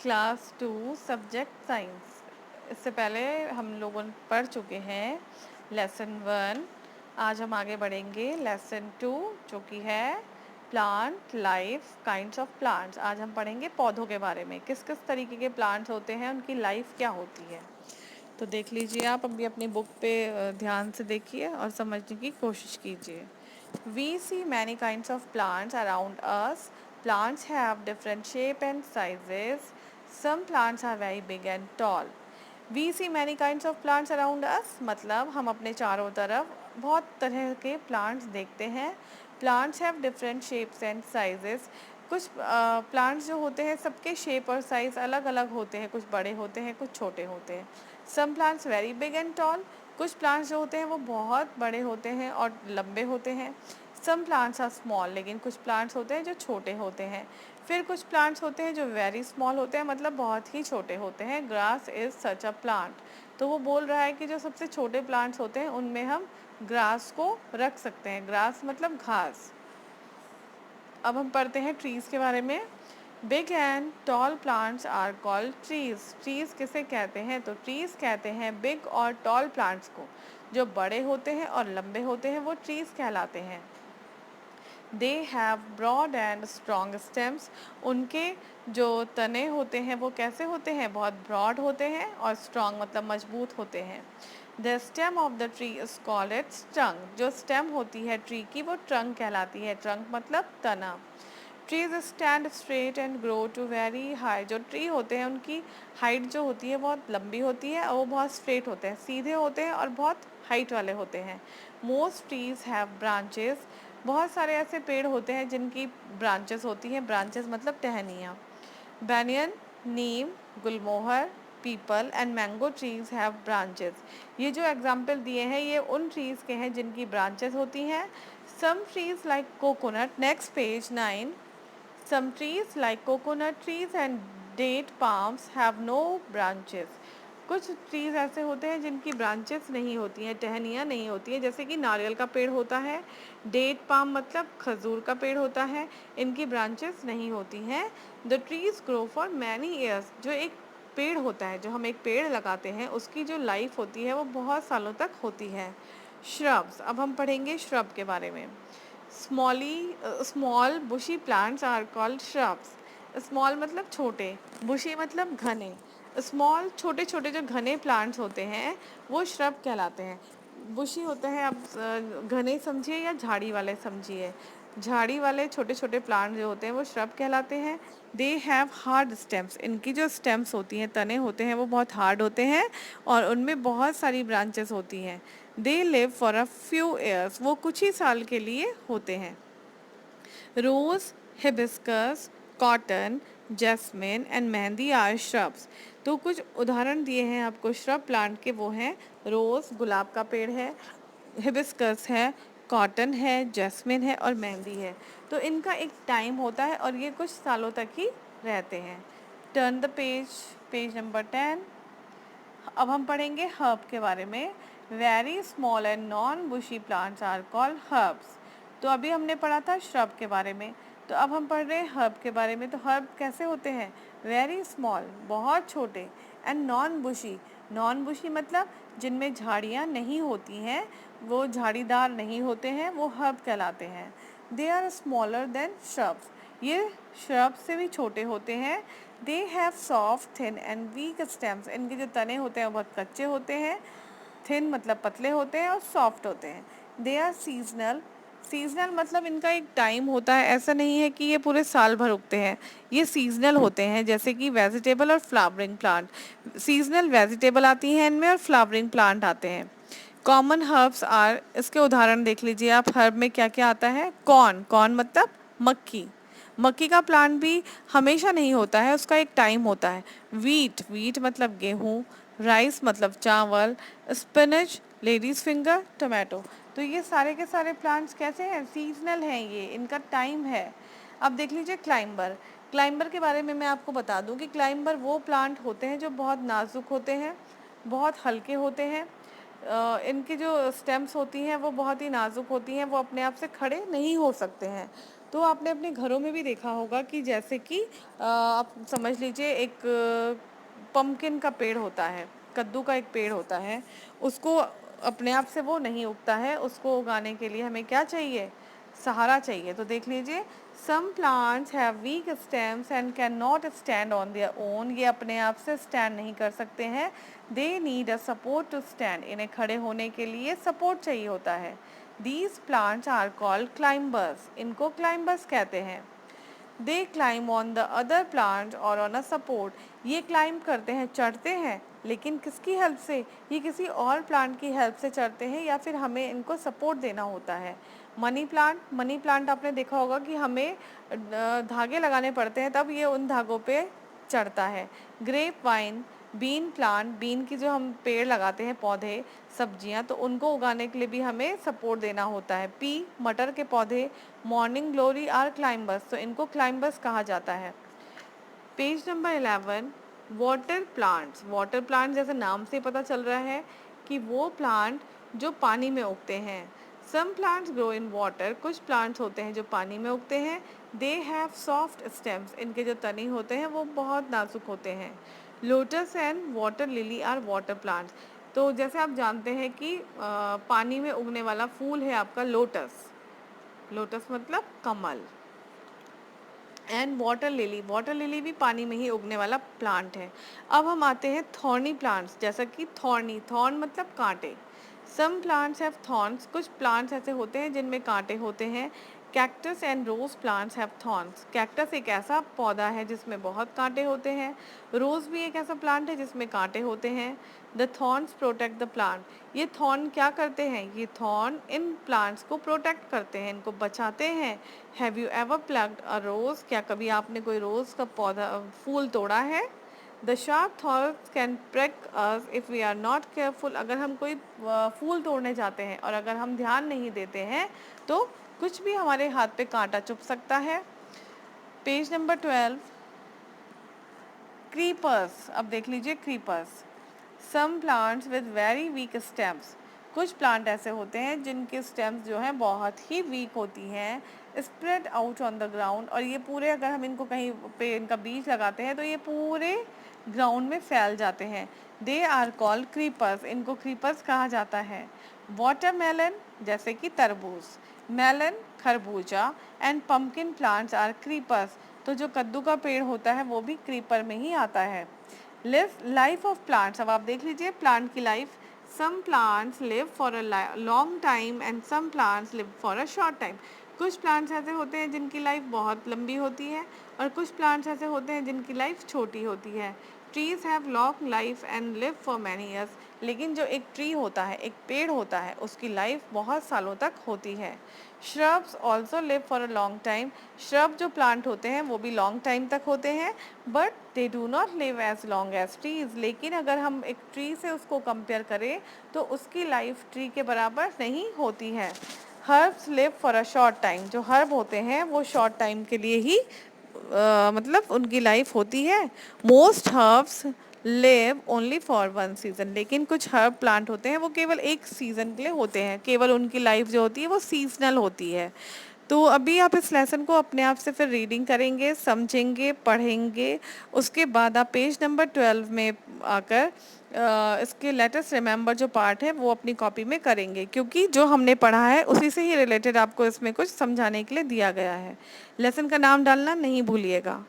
Class 2 subject science. इससे पहले हम लोगों पढ़ चुके हैं लेसन 1। आज हम आगे बढ़ेंगे लेसन 2 जो कि है plant life kinds of plants. आज हम पढ़ेंगे पौधों के बारे में, किस किस तरीके के प्लांट्स होते हैं, उनकी लाइफ क्या होती है। तो देख लीजिए, आप अभी अपनी बुक पे ध्यान से देखिए और समझने की कोशिश कीजिए। We see many kinds of plants around us. Plants have different shape and sizes. Some plants are very big and tall. We see many kinds of plants around us. मतलब हम अपने चारों तरफ बहुत तरह के plants देखते हैं। Plants have different shapes and sizes. कुछ प्लांट्स जो होते हैं सबके शेप और साइज़ अलग अलग होते हैं, कुछ बड़े होते हैं, कुछ छोटे होते हैं। Some plants very big and tall, कुछ प्लांट्स जो होते हैं वो बहुत बड़े होते हैं और लंबे होते हैं। सम प्लांट्स आर स्मॉल, लेकिन कुछ प्लांट्स होते हैं जो छोटे होते हैं। फिर कुछ प्लांट्स होते हैं जो वेरी स्मॉल होते हैं, मतलब बहुत ही छोटे होते हैं। Grass is such a plant. तो वो बोल रहा है कि जो सबसे छोटे प्लांट्स होते हैं उनमें हम ग्रास को रख सकते हैं। ग्रास मतलब घास। अब हम पढ़ते हैं ट्रीज़ के बारे में। Big and tall plants are called trees. Trees किसे कहते हैं? तो ट्रीज़ कहते हैं बिग और टॉल प्लांट्स को। जो बड़े होते हैं और लंबे होते हैं वो ट्रीज़ कहलाते हैं। They have broad and strong stems. उनके जो तने होते हैं वो कैसे होते हैं? बहुत ब्रॉड होते हैं और स्ट्रॉन्ग मतलब मजबूत होते हैं। The stem of the tree is called its trunk. जो स्टेम होती है ट्री की वो ट्रंक कहलाती है। ट्रंक मतलब तना। Trees stand straight and grow to very high. जो ट्री होते हैं उनकी हाइट जो होती है बहुत लंबी होती है और वो बहुत स्ट्रेट होते हैं, सीधे होते हैं और बहुत हाइट वाले होते हैं। Most trees have branches. बहुत सारे ऐसे पेड़ होते हैं जिनकी ब्रांचेस होती हैं। ब्रांचेस मतलब टहनियाँ। Banyan, Neem, Gulmohar, people and mango trees have branches. ये जो एग्जाम्पल दिए हैं ये उन ट्रीज़ के हैं जिनकी ब्रांचेस होती हैं। Some trees like coconut, next page 9। Some trees like coconut trees and date palms have no branches. कुछ ट्रीज ऐसे होते हैं जिनकी ब्रांचेस नहीं होती हैं, टहनियाँ नहीं होती हैं, जैसे कि नारियल का पेड़ होता है। डेट पाम मतलब खजूर का पेड़ होता है, इनकी ब्रांचेस नहीं होती हैं। The trees grow for many years. जो एक पेड़ होता है, जो हम एक पेड़ लगाते हैं, उसकी जो लाइफ होती है वो बहुत सालों तक होती है। श्रब्स। अब हम पढ़ेंगे श्रब के बारे में। Small bushy plants are called shrubs. Small मतलब छोटे, बुशी मतलब घने। स्मॉल छोटे छोटे जो घने प्लांट्स होते हैं वो श्रब कहलाते हैं। बुशी होते हैं, आप घने समझिए या झाड़ी वाले समझिए। झाड़ी वाले छोटे छोटे प्लांट जो होते हैं वो श्रब कहलाते हैं। They have hard stems. इनकी जो स्टेम्स होती हैं, तने होते हैं, वो बहुत हार्ड होते हैं और उनमें बहुत सारी ब्रांचेस होती हैं। They live for a few years. वो कुछ ही साल के लिए होते हैं। Rose, hibiscus, cotton, jasmine and mehndi are shrubs. तो कुछ उदाहरण दिए हैं आपको श्रब प्लांट के, वो हैं रोज गुलाब का पेड़ है, हिबिस्कस है, कॉटन है, जैस्मिन है और मेहंदी है। तो इनका एक टाइम होता है और ये कुछ सालों तक ही रहते हैं। Turn the page, page number 10। अब हम पढ़ेंगे हर्ब के बारे में। Very small and non bushy plants are called herbs. तो अभी हमने पढ़ा था श्रब के बारे में, तो अब हम पढ़ रहे हैं हर्ब के बारे में। तो हर्ब कैसे होते हैं? वेरी स्मॉल बहुत छोटे, एंड नॉन बुशी। नॉन बुशी मतलब जिनमें झाड़ियाँ नहीं होती हैं, वो झाड़ीदार नहीं होते हैं, वो हर्ब कहलाते हैं। They are smaller than shrubs. ये श्रब से भी छोटे होते हैं। They have soft thin and weak stems. इनके जो तने होते हैं वो बहुत कच्चे होते हैं। थिन मतलब पतले होते हैं और सॉफ्ट होते हैं। They are seasonal. सीजनल मतलब इनका एक टाइम होता है, ऐसा नहीं है कि ये पूरे साल भर उगते हैं। ये सीजनल होते हैं, जैसे कि वेजिटेबल और फ्लावरिंग प्लांट। सीजनल वेजिटेबल आती हैं इनमें और फ्लावरिंग प्लांट आते हैं। कॉमन हर्ब्स आर, इसके उदाहरण देख लीजिए आप। हर्ब में क्या क्या आता है? कॉर्न, कॉर्न मतलब मक्की। मक्की का प्लांट भी हमेशा नहीं होता है, उसका एक टाइम होता है। वीट, वीट मतलब गेहूँ। राइस मतलब चावल। Spinach, ladies finger, tomato. तो ये सारे के सारे प्लांट्स कैसे हैं? सीजनल हैं, ये इनका टाइम है। अब देख लीजिए क्लाइंबर। क्लाइंबर के बारे में मैं आपको बता दूं कि क्लाइंबर वो प्लांट होते हैं जो बहुत नाजुक होते हैं, बहुत हल्के होते हैं। इनकी जो स्टेम्स होती हैं वो बहुत ही नाजुक होती हैं, वो अपने आप से खड़े नहीं हो सकते हैं। तो आपने अपने घरों में भी देखा होगा कि जैसे कि आप समझ लीजिए एक पम्पकिन का पेड़ होता है, कद्दू का एक पेड़ होता है, उसको अपने आप से वो नहीं उगता है, उसको उगाने के लिए हमें क्या चाहिए? सहारा चाहिए। तो देख लीजिए, some plants have weak stems and can not stand on their own, ये अपने आप से स्टैंड नहीं कर सकते हैं। They need a support to stand, इन्हें खड़े होने के लिए सपोर्ट चाहिए होता है। These plants are called climbers, इनको क्लाइंबर्स कहते हैं। They climb on the other plant or on a support, ये क्लाइंब करते हैं, चढ़ते हैं, लेकिन किसकी हेल्प से? ये किसी और प्लांट की हेल्प से चढ़ते हैं या फिर हमें इनको सपोर्ट देना होता है। मनी प्लांट आपने देखा होगा कि हमें धागे लगाने पड़ते हैं तब ये उन धागों पे चढ़ता है। Grape vine, bean plant, bean की जो हम पेड़ लगाते हैं पौधे, सब्जियां, तो उनको उगाने के लिए भी हमें सपोर्ट देना होता है। पी, मटर के पौधे, मॉर्निंग ग्लोरी आर क्लाइंबर्स, तो इनको क्लाइंबर्स कहा जाता है। Page number 11, water plants. Water plant जैसे नाम से पता चल रहा है कि वो प्लांट जो पानी में उगते हैं। Some plants grow in water, कुछ प्लांट्स होते हैं जो पानी में उगते हैं। दे हैव सॉफ्ट स्टेम्स, इनके जो तने होते हैं वो बहुत नाजुक होते हैं। Lotus and water lily are water plants, तो जैसे आप जानते हैं कि पानी में उगने वाला फूल है आपका लोटस, लोटस मतलब कमल। एंड वाटर लिली भी पानी में ही उगने वाला प्लांट है। अब हम आते हैं थॉर्नी प्लांट्स, जैसा कि थॉर्न मतलब कांटे। सम प्लांट्स हैव थॉर्न्स, कुछ प्लांट्स ऐसे होते हैं जिनमें कांटे होते हैं। Cactus and rose plants have thorns, cactus एक ऐसा पौधा है जिसमें बहुत कांटे होते हैं। रोज भी एक ऐसा प्लांट है जिसमें कांटे होते हैं। The thorns protect the plant, ये थॉर्न क्या करते हैं? ये थॉर्न इन प्लांट्स को प्रोटेक्ट करते हैं, इनको बचाते हैं। हैव यू एवर प्लग्ड अ रोज, क्या कभी आपने कोई रोज का पौधा फूल तोड़ा है? The sharp thorns can prick us if we are not careful, अगर हम कोई फूल तोड़ने जाते हैं और अगर हम ध्यान नहीं देते हैं तो कुछ भी हमारे हाथ पे कांटा चुभ सकता है। Page number 12, creepers. अब देख लीजिए creepers. Some plants with very weak stems, कुछ प्लांट ऐसे होते हैं जिनके स्टेम्स जो हैं बहुत ही वीक होती हैं। Spread out on the ground, और ये पूरे, अगर हम इनको कहीं पे इनका बीज लगाते हैं तो ये पूरे ग्राउंड में फैल जाते हैं। दे आर कॉल्ड क्रीपर्स, इनको क्रीपर्स कहा जाता है। वाटरमेलन, जैसे कि तरबूज, मेलन खरबूजा, and pumpkin plants are creepers, तो जो कद्दू का पेड़ होता है वो भी क्रीपर में ही आता है। लाइफ ऑफ प्लांट्स, अब आप देख लीजिए प्लांट की life. Some plants live for a long time and some plants live for a short time, कुछ प्लांट्स ऐसे होते हैं जिनकी लाइफ बहुत लंबी होती है और कुछ प्लांट्स ऐसे होते हैं जिनकी लाइफ छोटी होती है। Trees have long life and live for many years, लेकिन जो एक ट्री होता है, एक पेड़ होता है, उसकी लाइफ बहुत सालों तक होती है। Shrubs also live for a long time, shrub जो प्लांट होते हैं वो भी लॉन्ग टाइम तक होते हैं, but they do not live as long as trees, लेकिन अगर हम एक ट्री से उसको कंपेयर करें तो उसकी लाइफ ट्री के बराबर नहीं होती है। Herbs live for a short time, जो हर्ब होते हैं वो शॉर्ट टाइम के लिए ही मतलब उनकी लाइफ होती है। Most herbs live only for one season, लेकिन कुछ हर्ब प्लांट होते हैं वो केवल एक सीज़न के लिए होते हैं, केवल उनकी लाइफ जो होती है वो सीजनल होती है। तो अभी आप इस लेसन को अपने आप से फिर रीडिंग करेंगे, समझेंगे, पढ़ेंगे, उसके बाद आप पेज नंबर 12 में आकर इसके लेटेस्ट रिमेंबर जो पार्ट है वो अपनी कॉपी में करेंगे, क्योंकि जो हमने पढ़ा है उसी से ही रिलेटेड आपको इसमें कुछ समझाने के लिए दिया गया है। लेसन का नाम डालना नहीं भूलिएगा।